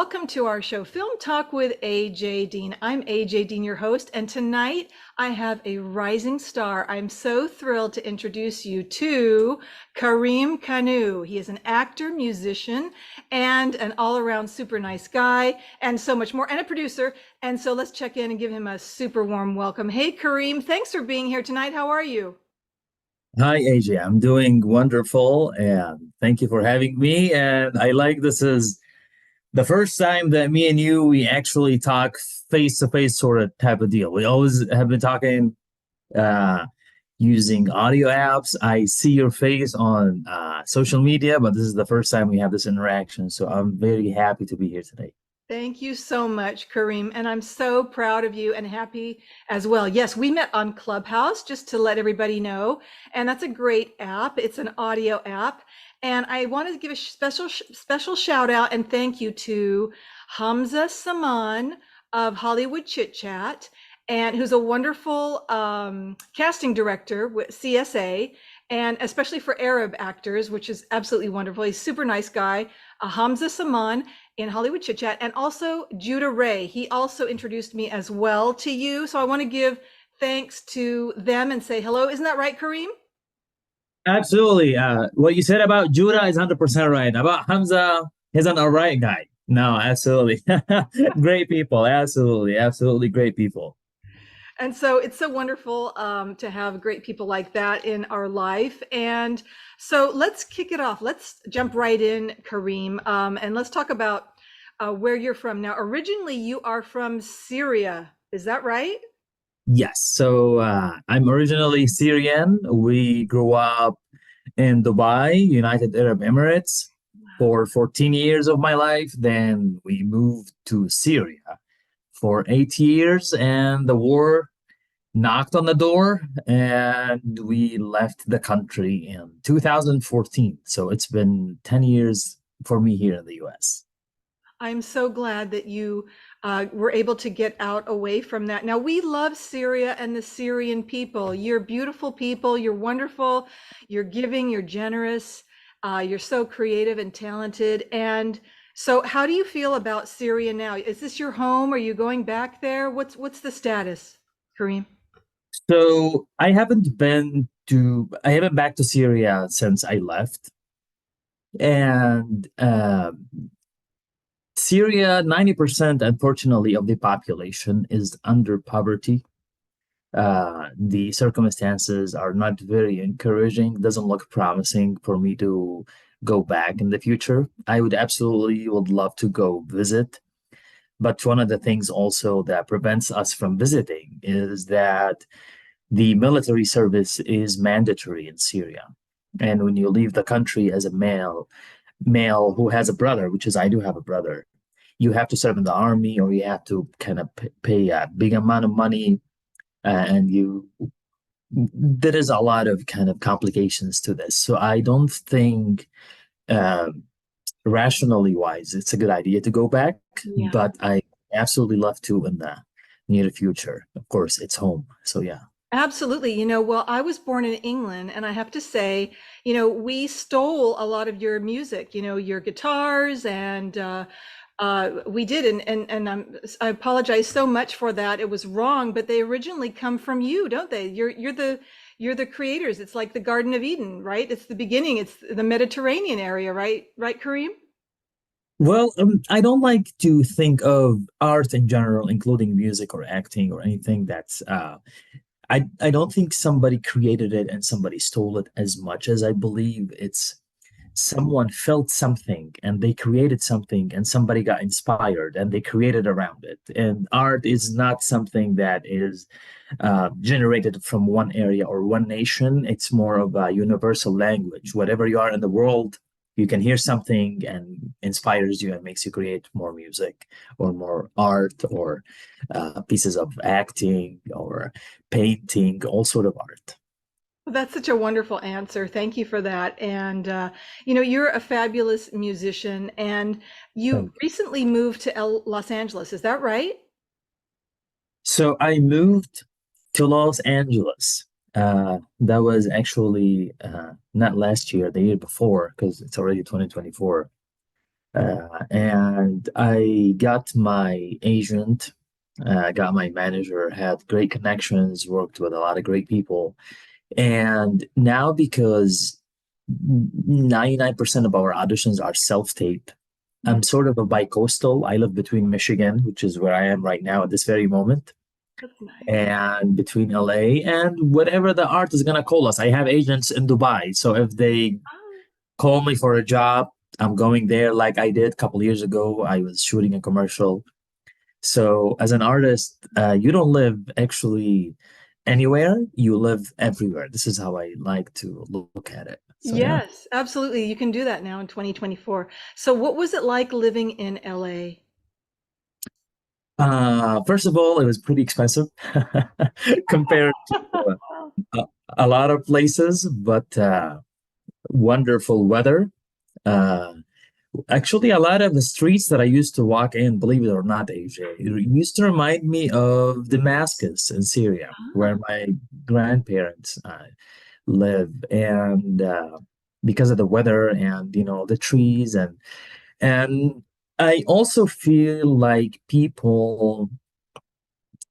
welcome to our show, Film Talk with AJ Dean. I'm AJ Dean, your host, and tonight I have a rising star. I'm so thrilled to introduce you to Kareem Kanouh. He is an actor, musician, and an all-around super nice guy, and so much more, and a producer. And so let's check in and give him a super warm welcome. Hey, Kareem, thanks for being here tonight. How are you? Hi, AJ. I'm doing wonderful, and thank you for having me. And I like this is the first time that me and you we actually talk face to face, sort of type of deal. We always have been talking uh, using audio apps. I see your face on social media, but this is the first time we have this interaction. So I'm very happy to be here today. Thank you so much, Kareem. And I'm so proud of you and happy as well. Yes, we met on Clubhouse, just to let everybody know. And that's a great app. It's an audio app. And I wanted to give a special shout out and thank you to Hamzah Saman of Hollywood Chit Chat, and who's a wonderful casting director with CSA, and especially for Arab actors, which is absolutely wonderful. He's a super nice guy. Hamzah Saman in Hollywood Chit Chat, and also Judah Ray. He also introduced me as well to you. So I want to give thanks to them and say hello. Isn't that right, Kareem? Absolutely. What you said about Judah is 100% right. About Hamza, he's an all right guy. No, absolutely. Great people. Absolutely. Absolutely great people. And so it's so wonderful to have great people like that in our life. And so let's kick it off. Let's jump right in, Kareem, and let's talk about where you're from. Now, originally, you are from Syria. Is that right? Yes. So I'm originally Syrian. We grew up in Dubai, United Arab Emirates, for 14 years of my life. Then we moved to Syria for 8 years, and the war knocked on the door, and we left the country in 2014. So it's been 10 years for me here in the US. I'm so glad that you were able to get out away from that. Now, we love Syria and the Syrian people. You're beautiful people. You're wonderful. You're giving. You're generous. You're so creative and talented. And so, how do you feel about Syria now? Is this your home? Are you going back there? What's the status, Kareem? So I haven't back to Syria since I left. And Syria, 90%, unfortunately, of the population is under poverty. The circumstances are not very encouraging. Doesn't look promising for me to go back in the future. I would absolutely would love to go visit. But one of the things also that prevents us from visiting is that the military service is mandatory in Syria. And when you leave the country as a male who has a brother, which is I do have a brother, you have to serve in the army or you have to kind of pay a big amount of money. And there is a lot of kind of complications to this. So I don't think uh, rationally wise, it's a good idea to go back, Yeah. but I absolutely love to in the near future. Of course, it's home. So yeah. Absolutely. Well, I was born in England, and I have to say, we stole a lot of your music, your guitars, and we did. And I apologize so much for that. It was wrong, but they originally come from you, don't they? You're the creators. It's like the Garden of Eden, right? It's the beginning. It's the Mediterranean area, right? Right, Kareem? Well, I don't like to think of art in general, including music or acting or anything that's I don't think somebody created it and somebody stole it as much as I believe it's someone felt something and they created something and somebody got inspired and they created around it. And art is not something that is generated from one area or one nation. It's more of a universal language. Whatever you are in the world, you can hear something and inspires you and makes you create more music or more art or pieces of acting or painting, all sort of art. Well, that's such a wonderful answer. Thank you for that. And you're a fabulous musician, and you Thank you. recently moved to Los Angeles. Is that right? So I moved to Los Angeles. That was actually not last year, the year before, because it's already 2024. And I got my agent, got my manager, had great connections, worked with a lot of great people. And now, because 99% of our auditions are self-taped, Mm, I'm sort of a bi-coastal. I live between Michigan, which is where I am right now at this very moment, that's nice. and between LA and whatever the art is gonna call us. I have agents in Dubai, so if they Oh, call me for a job, I'm going there like I did a couple years ago. I was shooting a commercial. So as an artist, you don't live actually anywhere, you live everywhere. This is how I like to look at it. So yeah. yes, absolutely. You can do that now in 2024. So what was it like living in LA? First of all, it was pretty expensive compared to a, a lot of places, but wonderful weather. Uh, Actually, a lot of the streets that I used to walk in, believe it or not, AJ, it used to remind me of Damascus in Syria, where my grandparents live. And because of the weather and, the trees, and I also feel like people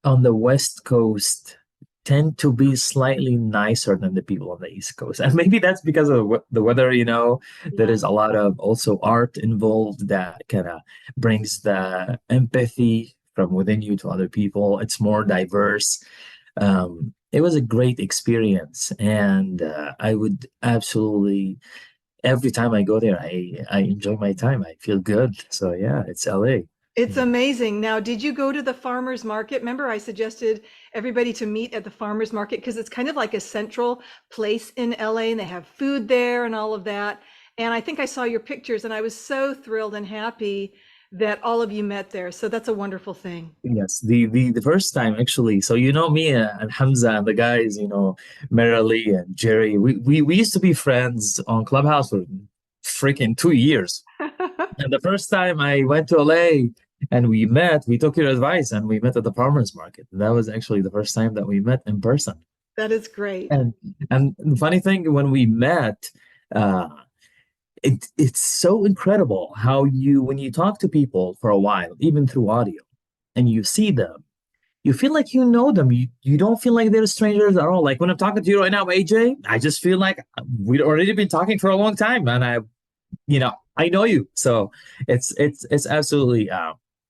on the West Coast tend to be slightly nicer than the people on the East Coast. And maybe that's because of the weather, there Yeah. is a lot of also art involved that kind of brings the empathy from within you to other people. It's more diverse. It was a great experience. And I would absolutely, every time I go there, I enjoy my time. I feel good. So yeah, it's LA. It's amazing. Now, did you go to the farmers market? Remember, I suggested everybody to meet at the farmers market because it's kind of like a central place in LA and they have food there and all of that. And I think I saw your pictures and I was so thrilled and happy that all of you met there. So that's a wonderful thing. Yes, the first time actually. So me and Hamza and the guys, Merrily and Jerry, we used to be friends on Clubhouse for freaking 2 years. And the first time I went to LA and we met, we took your advice and we met at the farmers market. That was actually the first time that we met in person. That is great. And and the funny thing, when we met, uh, it's so incredible how when you talk to people for a while, even through audio, and you see them, you feel like you know them. You don't feel like they're strangers at all. Like when I'm talking to you right now, AJ, I just feel like we'd already been talking for a long time, and I know you. So it's absolutely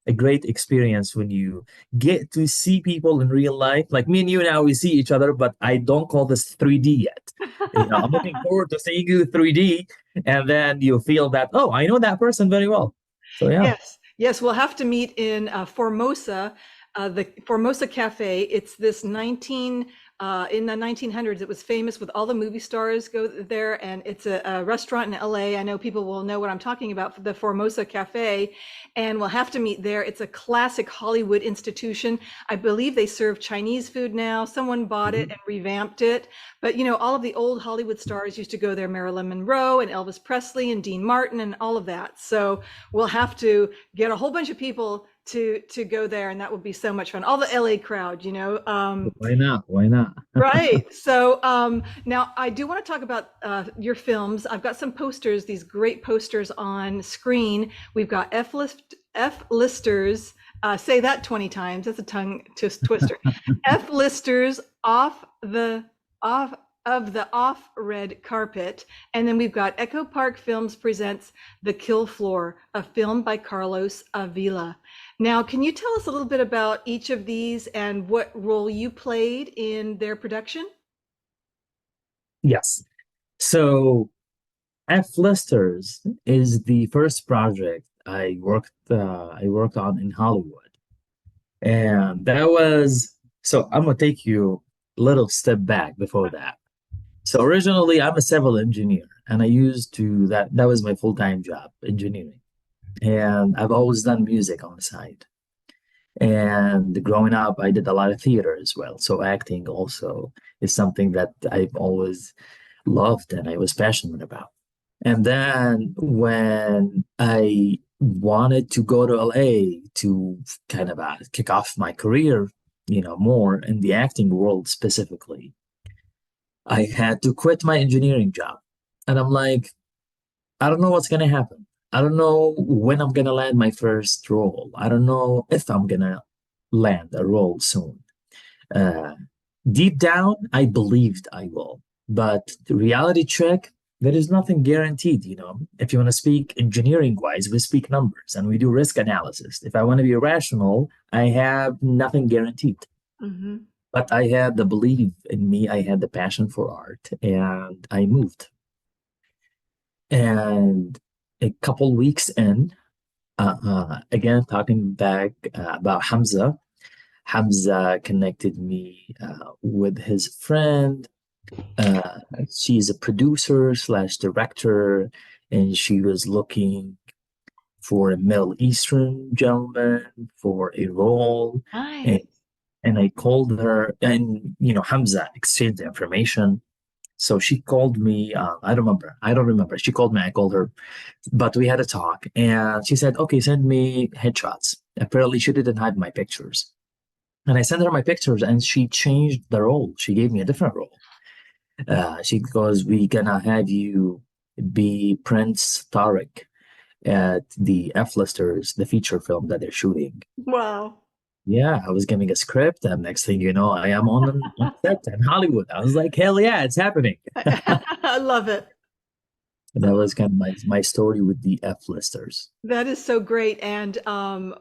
a great experience when you get to see people in real life. Like me and you now, we see each other, but I don't call this 3D yet. I'm looking forward to seeing you 3D, and then you feel that, oh, I know that person very well. So yeah. Yes, yes, we'll have to meet in Formosa, the Formosa Cafe. It's this in the 1900s. It was famous with all the movie stars go there, and it's a restaurant in LA. I know people will know what I'm talking about, the Formosa Cafe, and we'll have to meet there. It's a classic Hollywood institution. I believe they serve Chinese food now. Someone bought it Mhm. and revamped it, but all of the old Hollywood stars used to go there, Marilyn Monroe and Elvis Presley and Dean Martin and all of that. So we'll have to get a whole bunch of people to go there, and that would be so much fun. All the LA crowd, Why not? Why not? right. So now I do want to talk about your films. I've got some posters, these great posters on screen. We've got F listers. Say that 20 times. That's a tongue twister. F listers off of the off red carpet. And then we've got Echo Park Films presents The Kill Floor, a film by Carlos Avila. Now, can you tell us a little bit about each of these and what role you played in their production? Yes. So F Listers is the first project I worked on in Hollywood. And that was, so I'm gonna take you a little step back before that. So originally I'm a civil engineer and I used to that was my full-time job, engineering. And I've always done music on the side. And growing up, I did a lot of theater as well. So acting also is something that I've always loved and I was passionate about. And then when I wanted to go to LA to kind of kick off my career, more in the acting world specifically, I had to quit my engineering job. And I'm like, I don't know what's going to happen. I don't know when I'm gonna land my first role. I don't know if I'm gonna land a role soon. Uh, Deep down, I believed I will. But the reality check, there is nothing guaranteed, you know. If you want to speak engineering wise, we speak numbers and we do risk analysis. If I want to be rational, I have nothing guaranteed. Hmm. But I had the belief in me, I had the passion for art, and I moved. And a couple weeks in, again, talking back about Hamza, Hamza connected me with his friend. Uh, she's a producer slash director, and she was looking for a Middle Eastern gentleman for a role. And, Nice. and I called her, and Hamza exchanged the information. So she called me. I don't remember. I don't remember. She called me. I called her, but we had a talk, and she said, "Okay, send me headshots." Apparently, she didn't have my pictures, and I sent her my pictures, and she changed the role. She gave me a different role. She goes, "We gonna have you be Prince Tariq at the F-listers, the feature film that they're shooting." Wow. Yeah, I was giving a script, and next thing you know, I am on set in Hollywood. I was like, "Hell yeah, it's happening!" I love it. And that was kind of my story with the F-listers. That is so great. And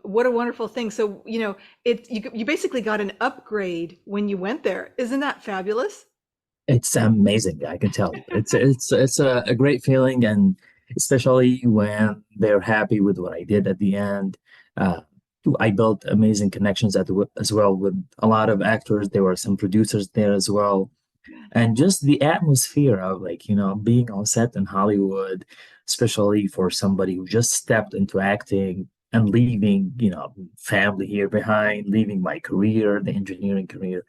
what a wonderful thing. So, you basically got an upgrade when you went there. Isn't that fabulous? It's amazing, I can tell you. It's a great feeling, and especially when they're happy with what I did at the end. Uh, I built amazing connections as well with a lot of actors. There were some producers there as well, and just the atmosphere of like being on set in Hollywood, especially for somebody who just stepped into acting and leaving family here behind, leaving my career, the engineering career.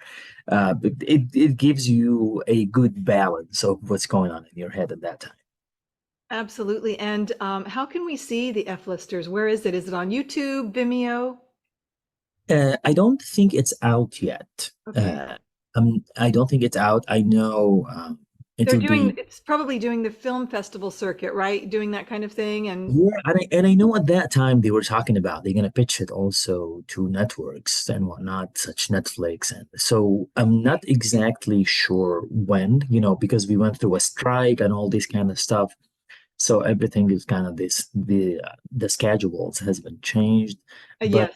But it gives you a good balance of what's going on in your head at that time. Absolutely. And how can we see the F-listers? Where is it? Is it on YouTube, Vimeo? I don't think it's out yet. Okay. I don't think it's out. I know They're it'll doing, be. it's probably doing the film festival circuit, right? Doing that kind of thing. And Yeah, and I know at that time they were talking about they're gonna pitch it also to networks and whatnot, such Netflix, and so I'm not exactly sure when, because we went through a strike and all this kind of stuff. So everything is kind of the schedules has been changed, but yes.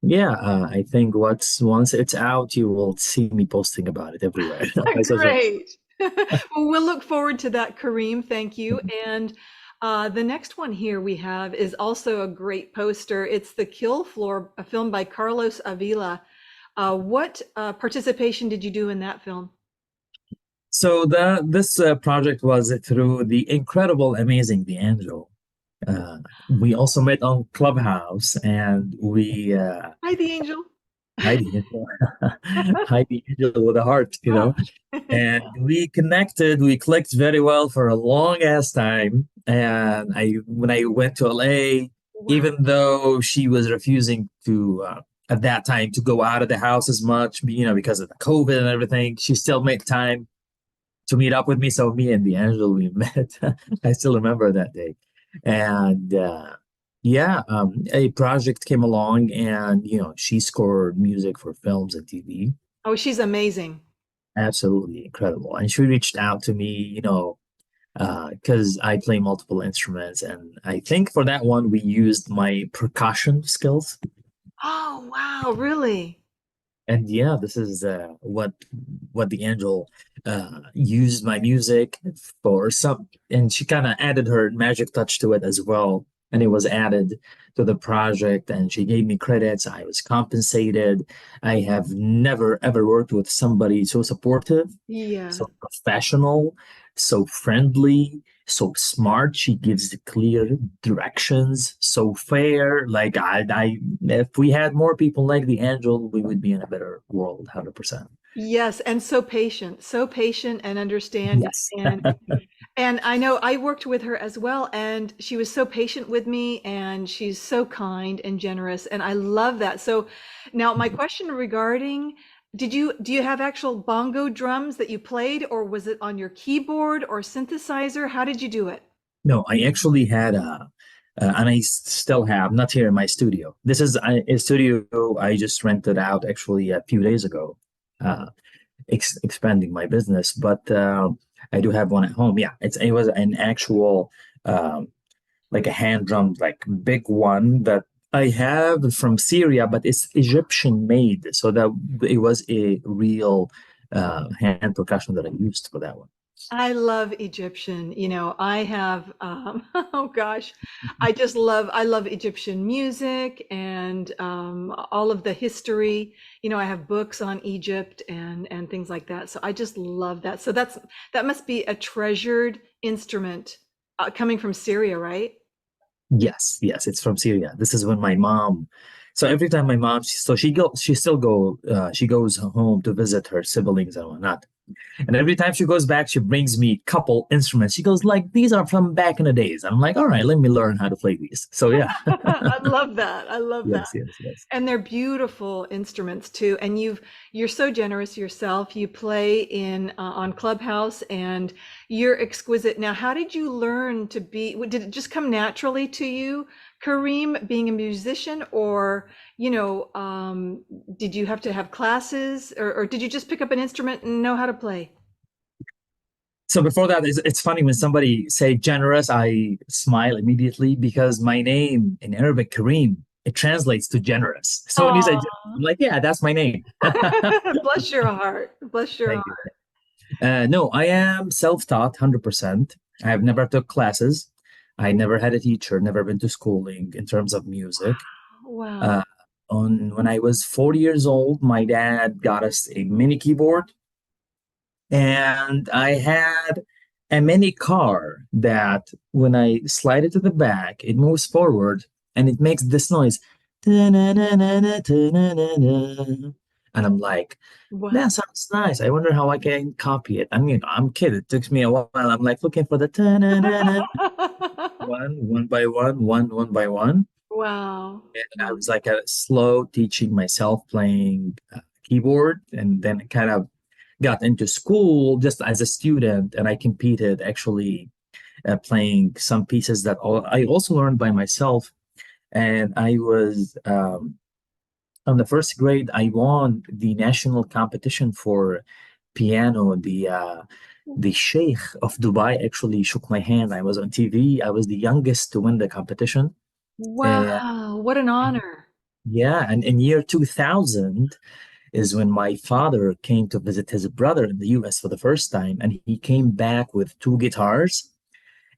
yeah, I think once it's out, you will see me posting about it everywhere on my social. Great. Well, we'll look forward to that, Kareem. Thank you. And the next one here we have is also a great poster. It's The Kill Floor, a film by Carlos Avila. What participation did you do in that film? So this project was through the incredible, amazing D'Angelo. Uh, we also met on Clubhouse, and we Hi, the angel. hi D'Angelo, hi D'Angelo with a heart, and we connected. We clicked very well for a long ass time. And when I went to LA, Wow. even though she was refusing to at that time to go out of the house as much, because of the COVID and everything, she still made time to meet up with me. So me and D'Angelo, we met. I still remember that day. And yeah, a project came along, and she scored music for films and TV. Oh, she's amazing. Absolutely incredible. And she reached out to me, because I play multiple instruments, and I think for that one we used my percussion skills. Oh, wow, really? And yeah, this is what the angel used my music for some, and she kind of added her magic touch to it as well, and it was added to the project, and she gave me credits. I was compensated. I have never ever worked with somebody so supportive, Yeah. so professional, so friendly, so smart. She gives the clear directions, so fair. Like if we had more people like the angel, we would be in a better world, 100%. Yes, and so patient and understanding. Yes. And I know I worked with her as well, and she was so patient with me, and she's so kind and generous, and I love that. So now my question regarding, do you have actual bongo drums that you played, or was it on your keyboard or synthesizer? How did you do it? No, I actually had and still have, not here in my studio. This is a studio I just rented out actually a few days ago, uh, expanding my business. But I do have one at home. Yeah, it was an actual um, like a hand drummed, like big one that I have from Syria, but it's Egyptian made, so that it was a real hand percussion that I used for that one. I love Egyptian. I have, oh gosh, I love Egyptian music and all of the history. I have books on Egypt and things like that. So I just love that. So that must be a treasured instrument coming from Syria, right? Yes, yes, it's from Syria. This is when my mom. So every time my mom, so she goes home to visit her siblings and whatnot. And every time she goes back, she brings me a couple instruments. She goes like, "These are from back in the days." I'm like, "All right, let me learn how to play these." So yeah, I love that. I love that. yes, yes, yes. And they're beautiful instruments too. And you're so generous yourself. You play in on Clubhouse and you're exquisite. Now, how did you learn to be, did it just come naturally to you, Kareem, being a musician, or, did you have to have classes or did you just pick up an instrument and know how to play? So before that, it's funny when somebody say generous, I smile immediately because my name in Arabic, Kareem, it translates to generous. So when you say generous, Oh, I'm like, yeah, that's my name. bless your heart. Bless your Thank heart. you. No, I am self-taught 100%. I have never took classes. I never had a teacher, never been to schooling in terms of music. Wow. Uh, on when I was 40 years old, my dad got us a mini keyboard, and I had a mini car that when I slide it to the back, it moves forward and it makes this noise. And I'm like, Wow. that sounds nice. I wonder how I can copy it. I mean, I'm kid. It took me a while. I'm like looking for the one by one by one. Wow. And I Wow. was like a slow teaching myself playing keyboard, and then kind of got into school just as a student, and I competed actually playing some pieces that I also learned by myself. And I was on the first grade, I won the national competition for piano. The Sheikh of Dubai actually shook my hand. I was on TV. I was the youngest to win the competition. And Wow. What an honor. yeah, and in year 2000 is when my father came to visit his brother in the US for the first time, and he came back with two guitars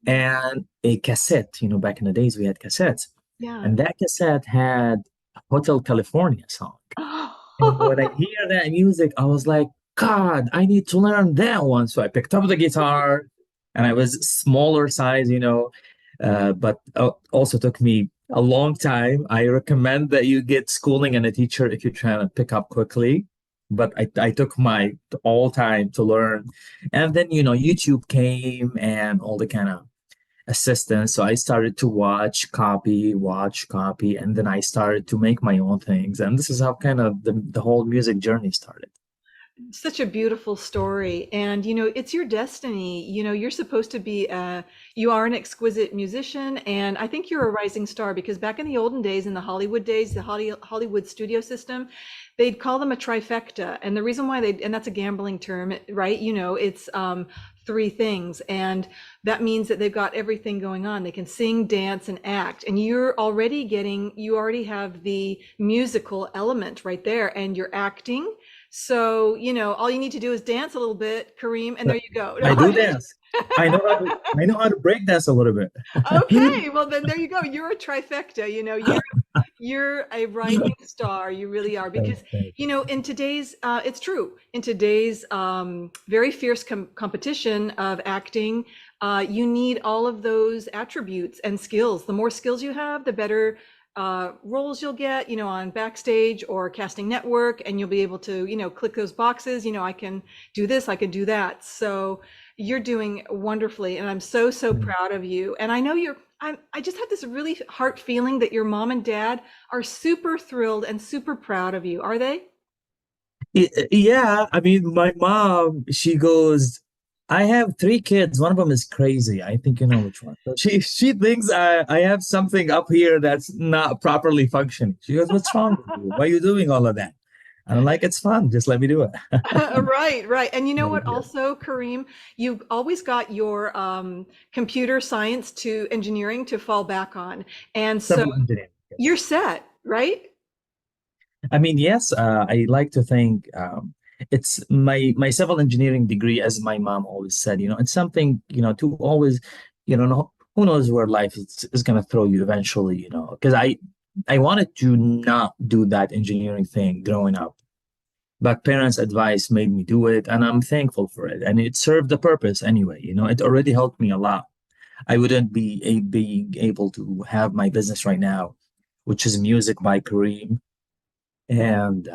and a cassette. Back in the days we had cassettes, Yeah. and that cassette had a Hotel California song. And when I hear that music, I was like, God, I need to learn that one. So I picked up the guitar, and I was smaller size, but also took me a long time. I recommend that you get schooling and a teacher if you're trying to pick up quickly. But I took my all time to learn. And then, YouTube came and all the kind of assistance. So I started to watch, copy, and then I started to make my own things. And this is how kind of the whole music journey started. Such a beautiful story. And, it's your destiny. You're supposed to be you are an exquisite musician. And I think you're a rising star because back in the olden days, in the Hollywood days, the Hollywood studio system, they'd call them a trifecta. And the reason why and that's a gambling term, right? It's three things. And that means that they've got everything going on. They can sing, dance, and act. And you already have the musical element right there, and you're acting. So, all you need to do is dance a little bit, Kareem, and there you go. I No, do dance. I know how to break dance a little bit. okay, well then there you go. You're a trifecta, you're a rising star. You really are because Thank in today's it's true. In today's very fierce competition of acting, you need all of those attributes and skills. The more skills you have, the better roles you'll get, on backstage or casting network, and you'll be able to, click those boxes. I can do this, I can do that. So you're doing wonderfully, and I'm so, so you. proud of you. And I know I just have this really heart feeling that your mom and dad are super thrilled and super proud of you. Are they? Yeah, I mean, my mom, she goes. I have three kids. One of them is crazy. I think you know which one. So she thinks I have something up here that's not properly functioning. She goes, "What's wrong with you? Why are you doing all of that?" And I'm like, "It's fun. Just let me do it." Right, right. And you know what, Yeah. also, Kareem, you've always got your computer science to engineering to fall back on. And so Civil engineering. you're Yes. set, right? I mean, yes. I like to think it's my civil engineering degree, as my mom always said. You know, it's something to always, who knows where life is going to throw you eventually. You know, because I wanted to not do that engineering thing growing up. But parents' advice made me do it, and I'm thankful for it. And it served the purpose anyway. You know, it already helped me a lot. I wouldn't being able to have my business right now, which is music by Kareem. And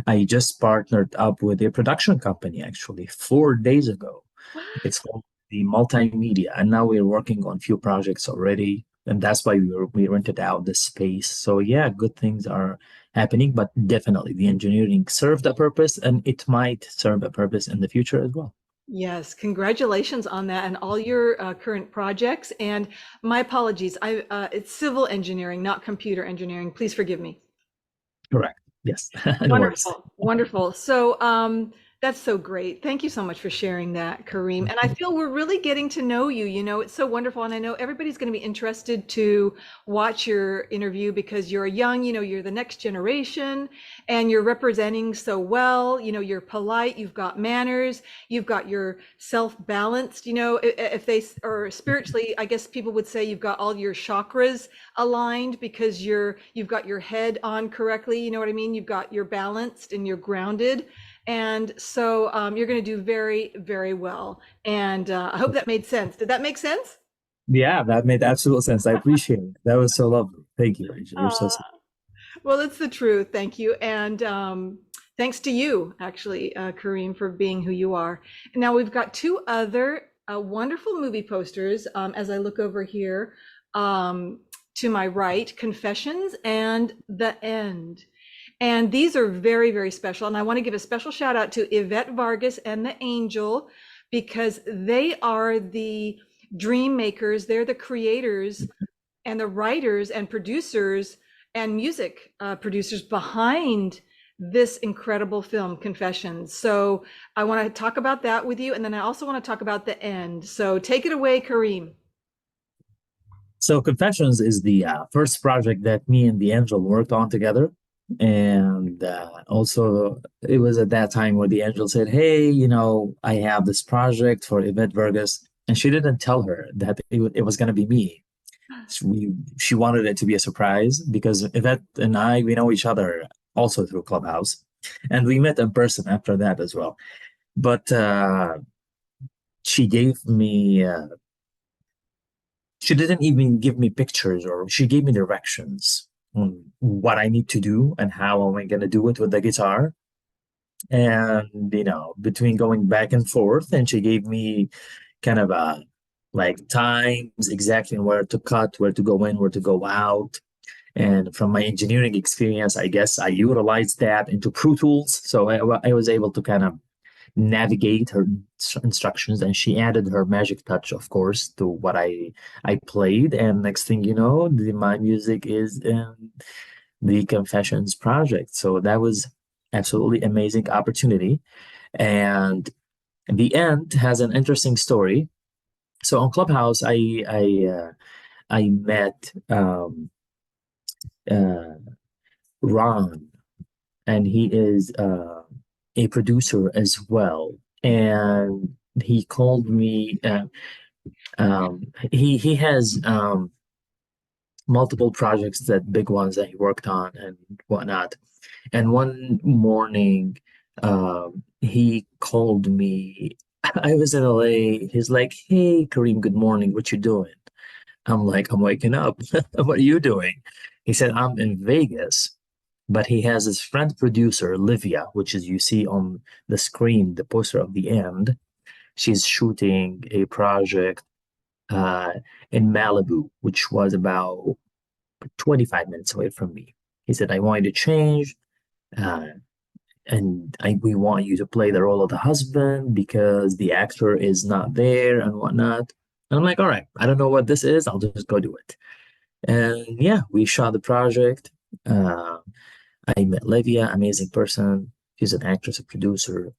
I just partnered up with a production company actually 4 days ago. What? It's called the Multimedia, and now we're working on few projects already, and that's why we rented out the space. So yeah, good things are happening, but definitely the engineering served a purpose, and it might serve a purpose in the future as well. Yes, congratulations on that and all your current projects. And my apologies, it's civil engineering, not computer engineering. Please forgive me. Correct. Yes. No worries. Wonderful, wonderful. So, that's so great. Thank you so much for sharing that, Kareem. And I feel we're really getting to know you. You know, it's so wonderful. And I know everybody's going to be interested to watch your interview because you're young, you're the next generation and you're representing so well. You know, you're polite, you've got manners, you've got your self-balanced, if they, or spiritually, I guess people would say you've got all your chakras aligned because you've got your head on correctly. You know what I mean? You've got you're balanced and you're grounded. And so you're going to do very, very well. And I hope that made sense. Did that make sense? Yeah, that made absolute sense. I appreciate it. That was so lovely. Thank you, Rachel. You're so Uh, sweet. well, it's the truth. Thank you. And thanks to you, actually, Kareem, for being who you are. And now we've got two other wonderful movie posters as I look over here to my right, Confessions and The End. And these are very, very special. And I want to give a special shout out to Yvette Vargas and the Angel because they are the dream makers. They're the creators and the writers and producers and music producers behind this incredible film, Confessions. So I want to talk about that with you. And then I also want to talk about The End. So take it away, Kareem. So Confessions is the first project that me and the Angel worked on together. And also, it was at that time where the Angel said, "Hey, I have this project for Yvette Vargas." And she didn't tell her that it was going to be me. She wanted it to be a surprise because Yvette and I, we know each other also through Clubhouse. And we met in person after that as well. But she gave me she didn't even give me pictures, or she gave me directions on what I need to do and how am I going to do it with the guitar. And, between going back and forth, and she gave me kind of like times exactly where to cut, where to go in, where to go out. And from my engineering experience, I guess I utilized that into Pro Tools. So I was able to kind of navigate her instructions, and she added her magic touch, of course, to what I played. And next thing you know, my music is in the Confessions project. So that was absolutely amazing opportunity. And the end has an interesting story. So on Clubhouse, I met uh, Ron, and he is a producer as well. And he called me. He has multiple projects, that big ones that he worked on and whatnot. And one morning, he called me. I was in LA. He's like, "Hey, Kareem, good morning. What you doing?" I'm like, "I'm waking up." "What are you doing?" He said, "I'm in Vegas." But he has his friend producer, Livia, which is you see on the screen, the poster of the end. She's shooting a project uh, in Malibu, which was about 25 minutes away from me. He said, "I wanted to change. Uh, we want you to play the role of the husband because the actor is not there and whatnot. And I'm like, all right, I don't know what this is. I'll just go do it. And yeah, we shot the project. Uh, I met Livia, amazing person. She's an actress, a producer,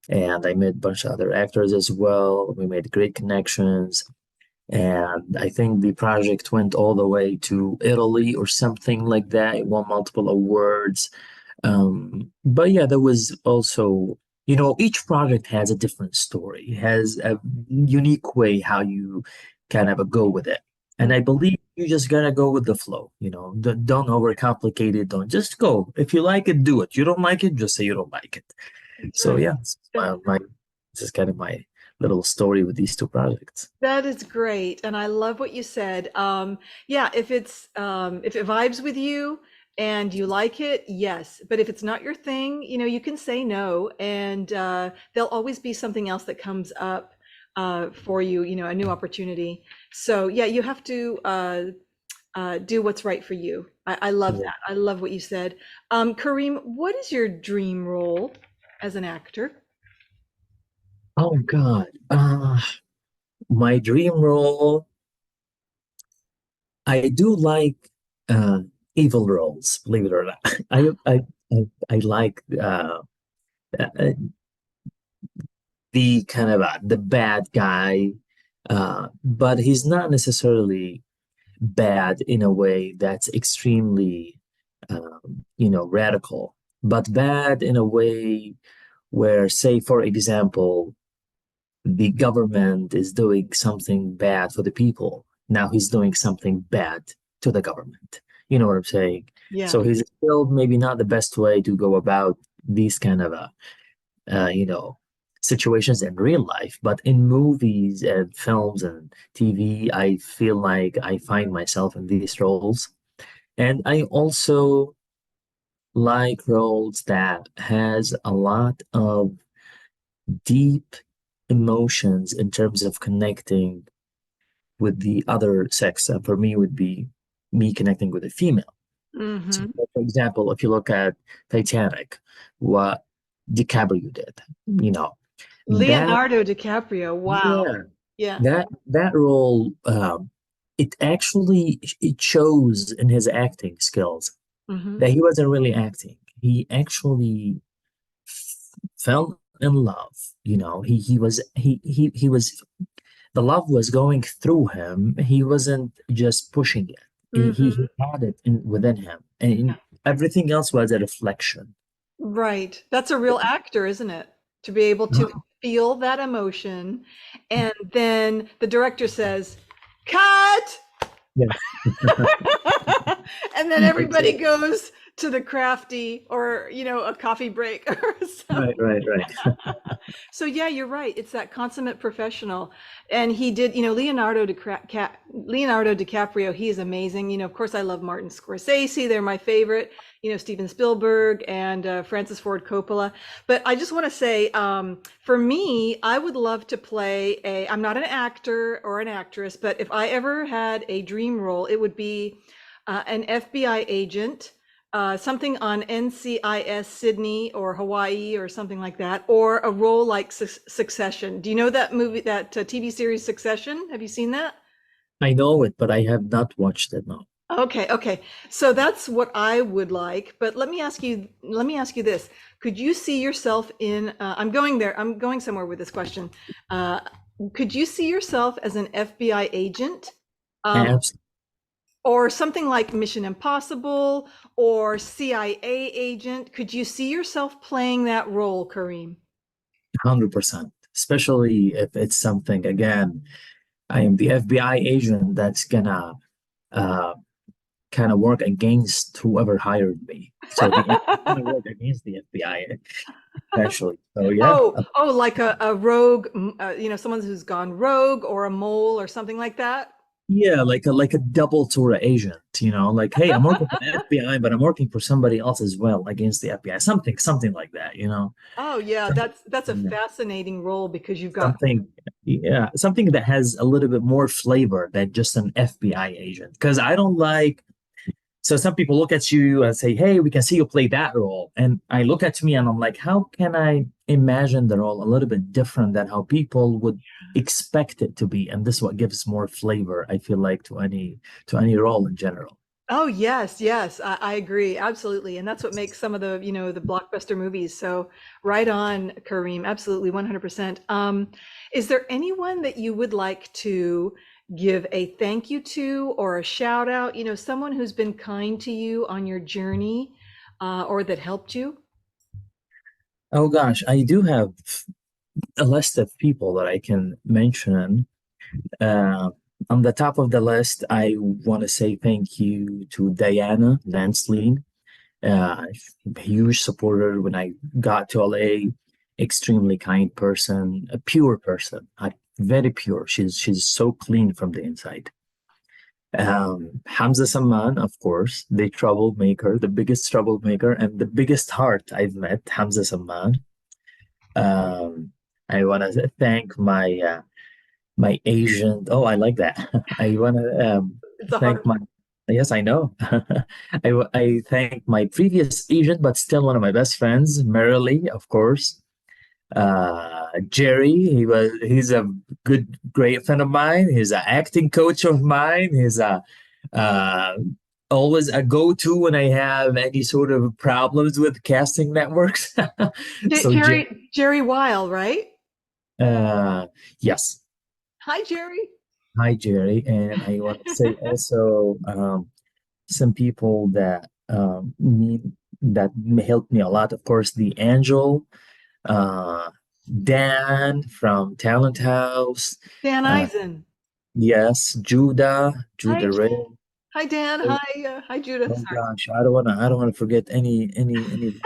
and I met a bunch of other actors as well. We made great connections. And I think the project went all the way to Italy or something like that. It won multiple awards. But yeah, there was also, each project has a different story, has a unique way how you kind of go with it. And Mm, I believe you just gotta go with the flow, don't overcomplicate it. Don't just go. If you like it, do it. You don't like it, just say you don't like it. that's So right. yeah, this is kind of my little story with these two projects. That is great, and I love what you said. Yeah, if it vibes with you and you like it, yes. But if it's not your thing, you can say no, and there'll always be something else that comes up for you, a new opportunity. So yeah, you have to do what's right for you. I love Yeah. that. I love what you said. Kareem, what is your dream role as an actor? Oh God. My dream role, I do like uh, evil roles, believe it or not. I like uh, the kind of the bad guy, but he's not necessarily bad in a way that's extremely, radical, but bad in a way where, say, for example, the government is doing something bad for the people. Now he's doing something bad to the government. You know what I'm saying? Yeah. So he's still maybe not the best way to go about these kind of uh, you know situations in real life, but in movies and films and TV, I feel like I find myself in these roles. And I also like roles that has a lot of deep emotions in terms of connecting with the other sex. And for me, would be me connecting with a female. So, Hmm. for example, if you look at Titanic, what DiCaprio did, you know, that, Leonardo DiCaprio. Wow. yeah, Yeah. that role, it shows in his acting skills Hmm. that he wasn't really acting. He actually fell in love. He was the love was going through him. He wasn't just pushing it. He Hmm. had it within him, and everything else was a reflection. Right. That's a real actor, isn't it? To be able to feel that emotion. And then the director says, cut. Yeah, And then everybody exactly. goes to the crafty or, a coffee break or Right, something. right, right. So yeah, you're right. It's that consummate professional. And he did, Leonardo DiCaprio, he is amazing. Of course I love Martin Scorsese. They're my favorite, Steven Spielberg and Francis Ford Coppola. But I just want to say, for me, I would love to play I'm not an actor or an actress, but if I ever had a dream role, it would be an FBI agent, something on NCIS Sydney or Hawaii or something like that, or a role like Succession. Do you know that movie, that TV series Succession? Have you seen that? I know it, but I have not watched it now. Okay, okay. So that's what I would like. But let me ask you this. Could you see yourself in, I'm going there, I'm going somewhere with this question. Uh, could you see yourself as an FBI agent? Um, Absolutely, or something like Mission Impossible or CIA agent. Could you see yourself playing that role, Kareem? 100%. Especially if it's something, again, I am the FBI agent that's gonna uh, kind of work against whoever hired me. So I'm gonna work against the FBI eventually. So yeah, Oh, like a rogue, someone who's gone rogue or a mole or something like that. yeah, like a double tour agent, like, hey, I'm working for the FBI, but I'm working for somebody else as well against the FBI. Something like that. Oh yeah, Some- that's a yeah, fascinating role because you've got. something, yeah, something that has a little bit more flavor than just an FBI agent. Because I don't like So some people look at you and say, "Hey, we can see you play that role," and I look at me and I'm like, "How can I imagine the role a little bit different than how people would expect it to be?" And this is what gives more flavor, I feel like, to any role in general. Oh, yes, yes, I agree, absolutely, and that's what makes some of the, the blockbuster movies so right on, Kareem, absolutely, 100%. Is there anyone that you would like to give a thank you to or a shout out, someone who's been kind to you on your journey, or that helped you? Oh gosh, I do have a list of people that I can mention. Uh, on the top of the list, I want to say thank you to Diana Lansley, huge supporter when I got to LA, extremely kind person, a pure person, very pure. She's so clean from the inside. Hamzah Saman, of course, the troublemaker, the biggest troublemaker, and the biggest heart I've met, Hamzah Saman. Um, I want to thank my agent. Oh, I like that. I want to It's a thank heart. my. Yes, I know. I thank my previous agent, but still one of my best friends, Marilee, of course. Jerry, he's a good, great friend of mine. He's an acting coach of mine. He's a uh, always a go-to when I have any sort of problems with casting networks. So Jerry, Jerry Weil, right? uh, yes. Hi, Jerry. Hi, Jerry. And I want to say also some people that that helped me a lot. Of course, the Angel, uh, Dan from Talent House. Dan Uh, Eisen. yes, Hi, Judah Ray. hi, Dan. Oh, Hi, Judith. oh gosh, I don't want to forget anybody.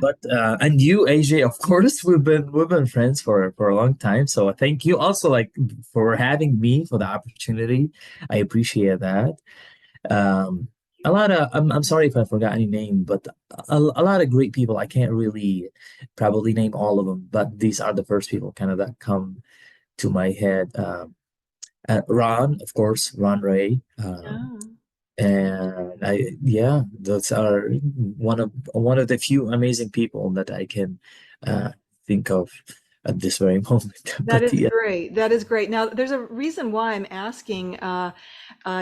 But and you, AJ, of course, we've been friends for a long time. So thank you also like for having me for the opportunity. I appreciate that. Um, a lot of I'm sorry if I forgot any name, but a lot of great people. I can't really probably name all of them, but these are the first people kind of that come to my head. Ron, of course, Ron Ray. Oh. And I, yeah, those are one of the few amazing people that I can uh, think of at this very moment. That But is yeah, great. That is great. Now, there's a reason why I'm asking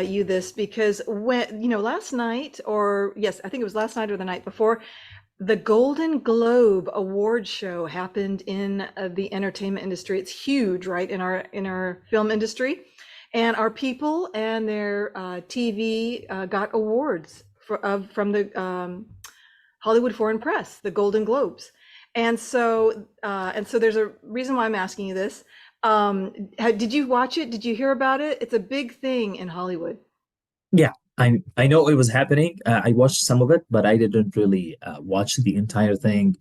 you this because when, last night, or yes, I think it was last night or the night before, the Golden Globe award show happened in the entertainment industry. It's huge, right, in our film industry, and our people and their TV got awards from the Hollywood Foreign Press, the Golden Globes. And so there's a reason why I'm asking you this. Did you watch it? Did you hear about it? It's a big thing in Hollywood. yeah, I know it was happening. I watched some of it, but I didn't really watch the entire thing,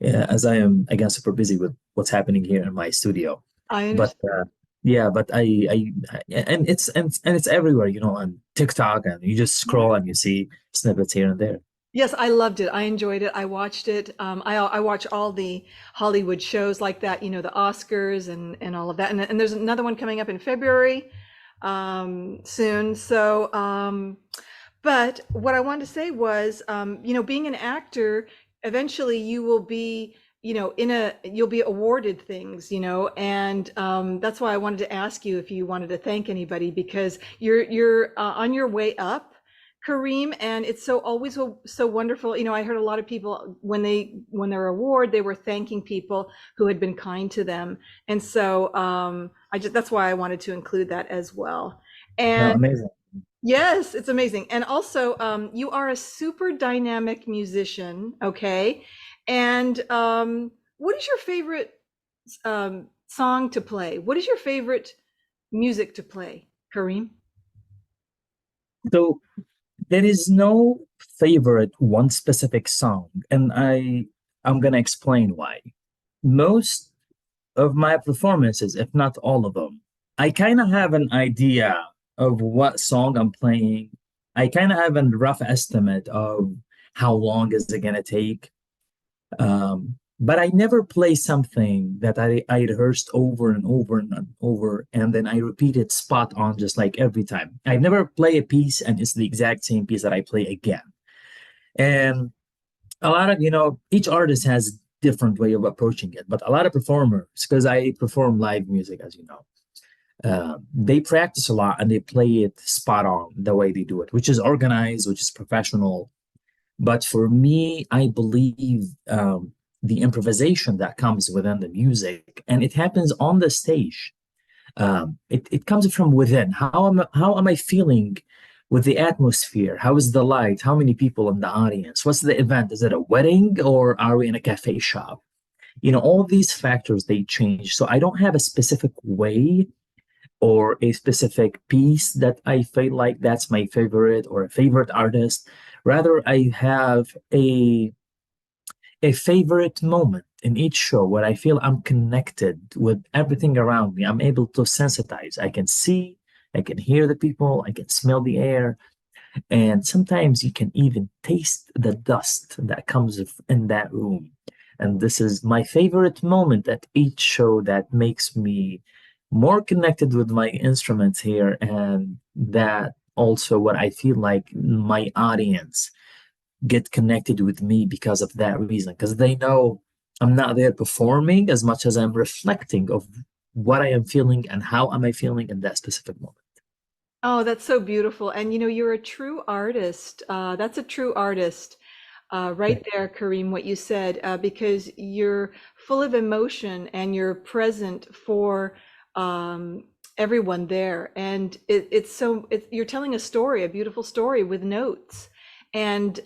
as I am again super busy with what's happening here in my studio. I But understand. yeah, but and it's everywhere, you know, on TikTok, and you just scroll and you see snippets here and there. Yes, I loved it. I enjoyed it. I watched it. I watch all the Hollywood shows like that, the Oscars and all of that. And there's another one coming up in February soon. But what I wanted to say was, being an actor, eventually you will be, you'll be awarded things, and that's why I wanted to ask you if you wanted to thank anybody because you're on your way up, Kareem, and it's so always so wonderful. I heard a lot of people when their award, they were thanking people who had been kind to them, and so that's why I wanted to include that as well. No, And amazing. yes, it's amazing. And also, you are a super dynamic musician, okay? And what is your favorite song to play? What is your favorite music to play, Kareem? So there is no favorite one specific song, and I'm gonna explain why. Most of my performances, if not all of them, I kind of have an idea of what song I'm playing. I kind of have a rough estimate of how long is it gonna take. but I never play something that I rehearsed over and over and over, and then I repeat it spot on, just like every time. I never play a piece and it's the exact same piece that I play again. And a lot of, each artist has different way of approaching it, but a lot of performers, because I perform live music, as you know, they practice a lot and they play it spot on the way they do it, which is organized, which is professional. But for me, I believe the improvisation that comes within the music, and it happens on the stage. It comes from within. How am I feeling with the atmosphere? How is the light? How many people in the audience? What's the event? Is it a wedding or are we in a cafe shop? All these factors, they change. So I don't have a specific way or a specific piece that I feel like that's my favorite or a favorite artist. Rather, I have a favorite moment in each show where I feel I'm connected with everything around me. I'm able to sensitize. I can see, I can hear the people, I can smell the air, and sometimes you can even taste the dust that comes in that room. And this is my favorite moment at each show that makes me more connected with my instruments here. And that also what I feel like my audience get connected with me because of that reason, because they know I'm not there performing as much as I'm reflecting of what I am feeling and how am I feeling in that specific moment. Oh, that's so beautiful. And you're a true artist. That's a true artist. Right there, Kareem, what you said, because you're full of emotion and you're present for um, everyone there. And you're telling a story, a beautiful story with notes. And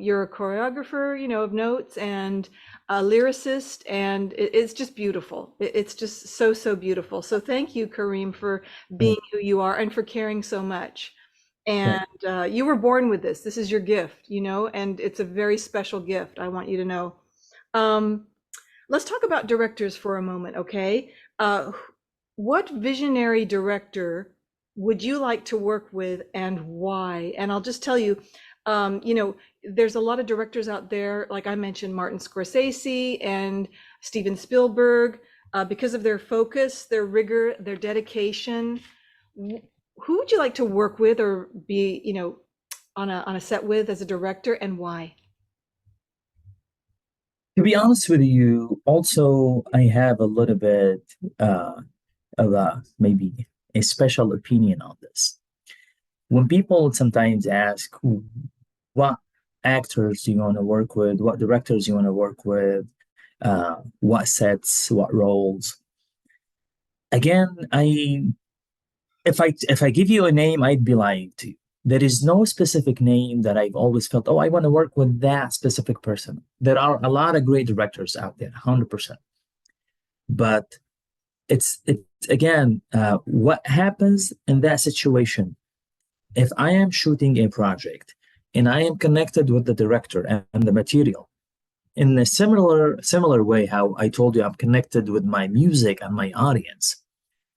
you're a choreographer, of notes and a lyricist, and it's just beautiful. It's just so, so beautiful. So thank you, Kareem, for being Thank who you are and for caring so much. thank And you were born with this. This is your gift, and it's a very special gift. I want you to know. Um, let's talk about directors for a moment, okay? What visionary director would you like to work with and why? And I'll just tell you, there's a lot of directors out there, like I mentioned, Martin Scorsese and Steven Spielberg, because of their focus, their rigor, their dedication. Who would you like to work with or be, on a set with as a director, and why? To be honest with you, also I have a little bit uh, of maybe a special opinion on this. When people sometimes ask what actors do you want to work with, what directors you want to work with, what sets, what roles. Again, if I give you a name, I'd be lying to you. There is no specific name that I've always felt, oh, I want to work with that specific person. There are a lot of great directors out there, 100%. But it's again, what happens in that situation? If I am shooting a project and I am connected with the director and the material, in a similar way, how I told you I'm connected with my music and my audience,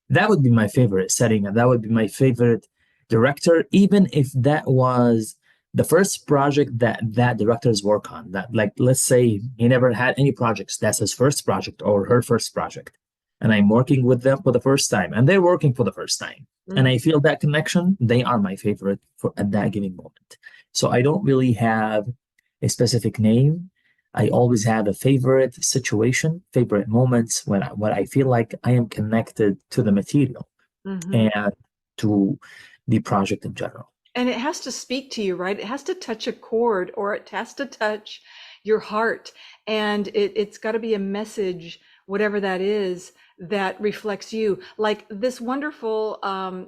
that would be my favorite setting and that would be my favorite director, even if that was the first project that directors work on. That, like, let's say he never had any projects, that's his first project or her first project, and I'm working with them for the first time and they're working for the first time, and I feel that connection, they are my favorite for at that given moment. So I don't really have a specific name. I always have a favorite situation, favorite moments when I feel like I am connected to the material Mm-hmm. and to the project in general. And it has to speak to you, right? It has to touch a chord, or it has to touch your heart. And it's got to be a message, whatever that is, that reflects you. Like this wonderful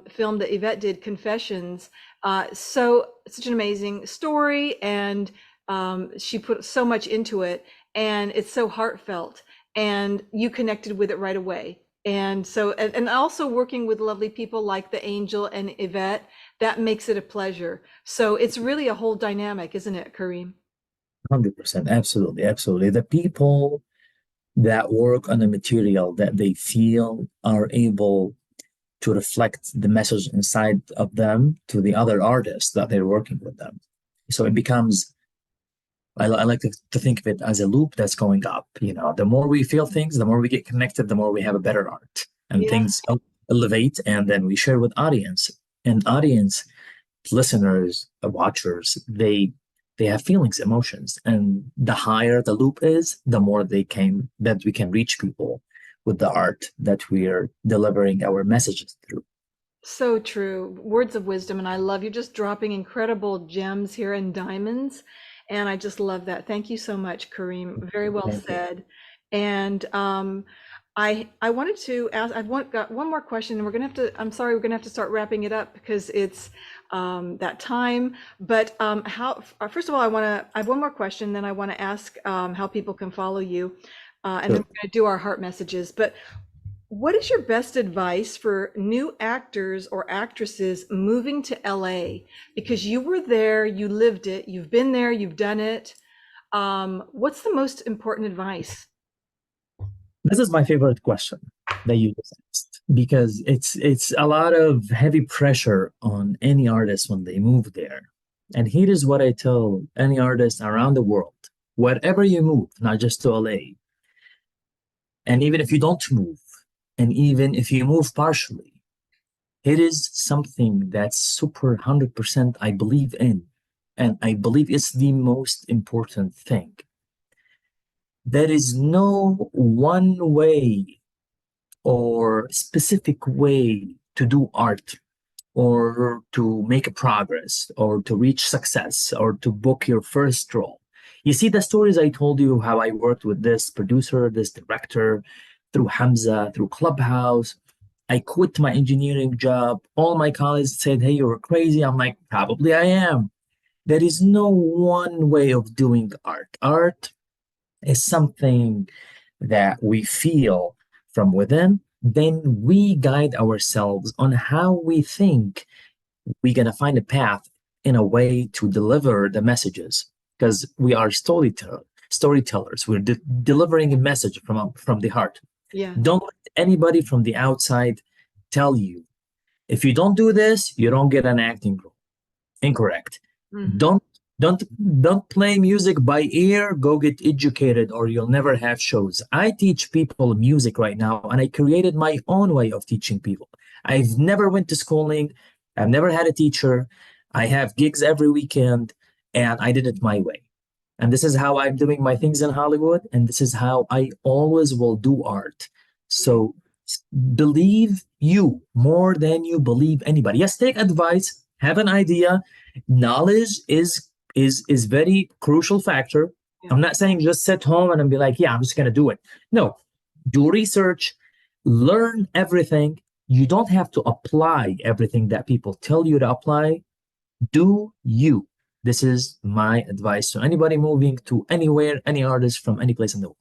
film that Yvette did, Confessions. Such an amazing story. And she put so much into it. And it's so heartfelt. And you connected with it right away. And so, and also working with lovely people like the Angel and Yvette, that makes it a pleasure. So it's really a whole dynamic, isn't it, Kareem? 100%. Absolutely. Absolutely. The people that work on the material that they feel are able to reflect the message inside of them to the other artists that they're working with them. So it becomes I like to think of it as a loop that's going up. You know, the more we feel things, the more we get connected, the more we have a better art, and Yeah. things elevate, and then we share with audience. And audience, listeners, watchers, they have feelings, emotions, and the higher the loop is, the more that we can reach people with the art that we're delivering our messages through. So true. Words of wisdom. And I love you just dropping incredible gems here and diamonds. And I just love that. Thank you so much, Kareem. Very well Thank you. said. And I wanted to ask, got one more question, and we're gonna have to, I'm sorry, we're gonna have to start wrapping it up because it's that time. But first of all, I have one more question, then I want to ask how people can follow you. And then Sure. we're gonna do our heart messages. But what is your best advice for new actors or actresses moving to LA? Because you were there, you lived it, you've been there, you've done it. What's the most important advice? This is my favorite question that you just asked because it's a lot of heavy pressure on any artist when they move there. And here is what I tell any artist around the world: wherever you move, not just to LA, and even if you don't move, and even if you move partially, it is something that's super 100% I believe in. And I believe it's the most important thing. There is no one way or specific way to do art or to make a progress or to reach success or to book your first role. You see the stories I told you how I worked with this producer, this director, through Hamzah, through Clubhouse. I quit my engineering job. All my colleagues said, "Hey, you're crazy." I'm like, probably I am. There is no one way of doing art. Art is something that we feel from within, then we guide ourselves on how we think we're going to find a path in a way to deliver the messages because we are storytellers. We're delivering a message from the heart. Yeah. Don't let anybody from the outside tell you, if you don't do this, you don't get an acting role. Incorrect. Mhm. Don't don't don't play music by ear. Go get educated, or you'll never have shows. I teach people music right now, and I created my own way of teaching people. I've never went to schooling. I've never had a teacher. I have gigs every weekend, and I did it my way. And this is how I'm doing my things in Hollywood, and this is how I always will do art. So believe you more than you believe anybody. Yes, take advice, have an idea. Knowledge is very crucial factor. Yeah. I'm not saying just sit home and be like, yeah, I'm just gonna do it. No, do research, learn everything. You don't have to apply everything that people tell you to apply. Do you. This is my advice to anybody moving to anywhere, any artist from any place in the world.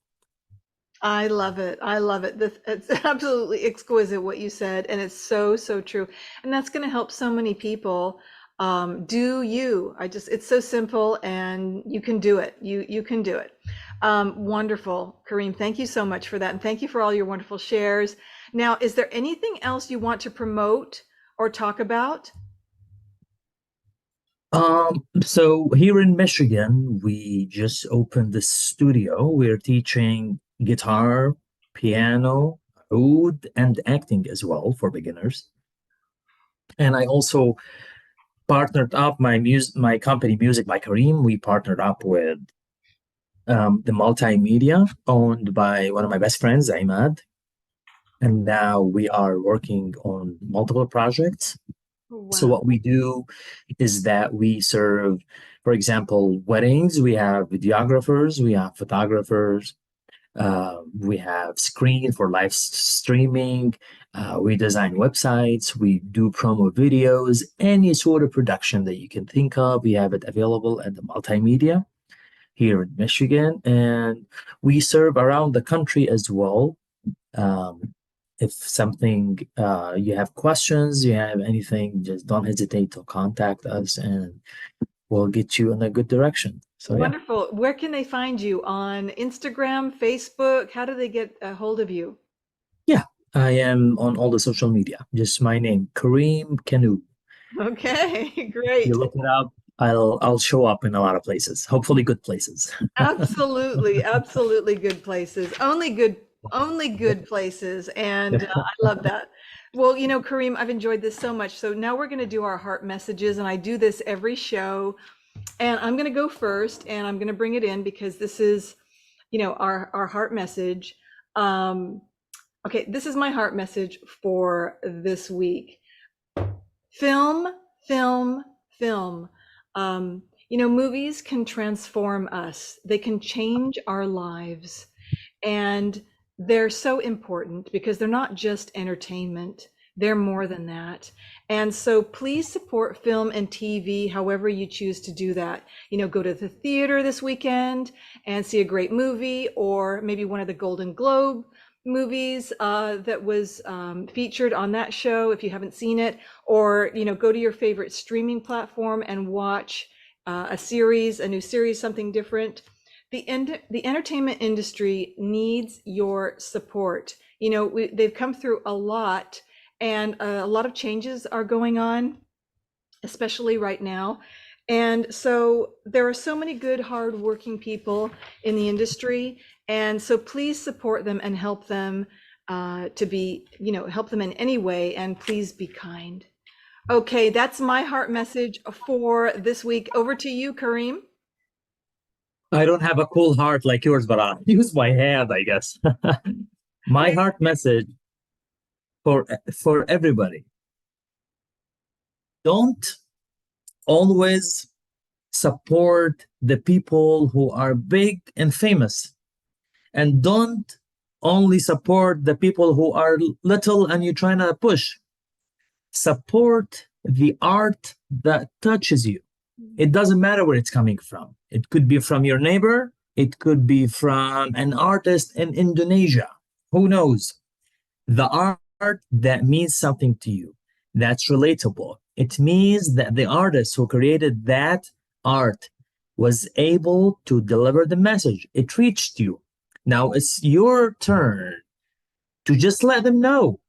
I love it. I love it. It's absolutely exquisite what you said, and it's so, so true. And that's going to help so many people. Do you? It's so simple, and you can do it. You can do it. Wonderful, Kareem. Thank you so much for that, and thank you for all your wonderful shares. Now, is there anything else you want to promote or talk about? So here in Michigan, we just opened the studio. We're teaching guitar, piano, oud, and acting as well for beginners. And I also partnered up my company, Music by Kareem. We partnered up with the multimedia owned by one of my best friends, Imad. And now we are working on multiple projects. So Wow. what we do is that we serve, for example, weddings. We have videographers, we have photographers, we have screen for live streaming. We design websites. We do promo videos. Any sort of production that you can think of, we have it available at the multimedia here in Michigan, and we serve around the country as well. Um, if something you have questions, you have anything, just don't hesitate to contact us, and we'll get you in a good direction. So yeah, Wonderful. Where can they find you? On Instagram, Facebook? How do they get a hold of you? yeah, I am on all the social media. Just my name, Kareem Kanouh. Okay, You great. look it up. I'll show up in a lot of places, hopefully good places. Absolutely, absolutely good places. Only good places. And I love that. Well, Kareem, I've enjoyed this so much. So now we're going to do our heart messages, and I do this every show. And I'm going to go first, and I'm going to bring it in because this is, our heart message. Okay, this is my heart message for this week. Film, film, film. Movies can transform us. They can change our lives. And they're so important because they're not just entertainment. They're more than that. And so please support film and TV however you choose to do that. Go to the theater this weekend and see a great movie, or maybe one of the Golden Globe movies that was featured on that show if you haven't seen it, or go to your favorite streaming platform and watch a new series, something different. The entertainment industry needs your support. They've come through a lot, and a lot of changes are going on, especially right now. And so there are so many good, hardworking people in the industry. And so please support them and help them help them in any way. And please be kind. Okay, that's my heart message for this week. Over to you, Kareem. I don't have a cool heart like yours, but I'll use my hand, I guess. My heart message for everybody. Don't always support the people who are big and famous, and don't only support the people who are little and you're trying to push. Support the art that touches you. It doesn't matter where it's coming from. It could be from your neighbor. It could be from an artist in Indonesia. Who knows? The art that means something to you, that's relatable. It means that the artist who created that art was able to deliver the message. It reached you. Now it's your turn to just let them know,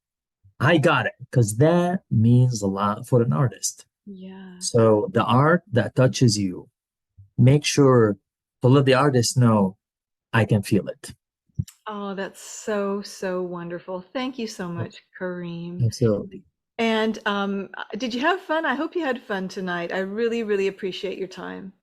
I got it, because that means a lot for an artist. Yeah. So the art that touches you, make sure to let the artist know, I can feel it. Oh, that's so, so wonderful. Thank you so much, Kareem. Absolutely. And did you have fun? I hope you had fun tonight. I really, really appreciate your time.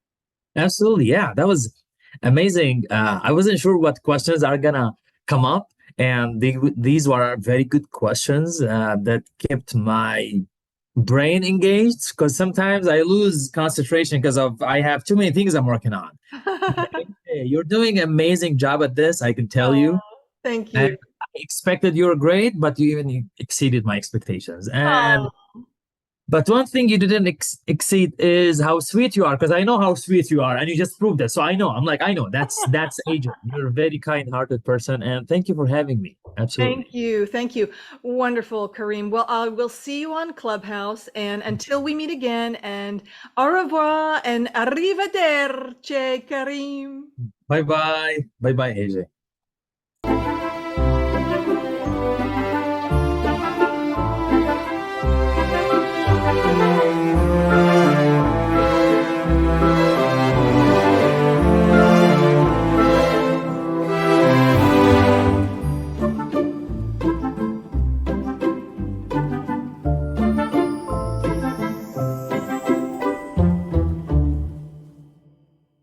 Absolutely. Yeah, that was amazing. I wasn't sure what questions are gonna come up, and these were very good questions that kept my brain engaged, because sometimes I lose concentration because of I have too many things I'm working on. Hey, you're doing an amazing job at this, I can tell Oh, you. thank And you. I expected you were great, but you even exceeded my expectations. And Oh, but one thing you didn't exceed is how sweet you are, because I know how sweet you are, and you just proved it. So I know. I'm like, I know. That's Agent. You're a very kind-hearted person, and thank you for having me. Absolutely. thank you. Thank you. Wonderful, Kareem. Well, I will see you on Clubhouse. And until we meet again, and au revoir and arrivederci, Kareem. Bye bye. Bye bye, AJ.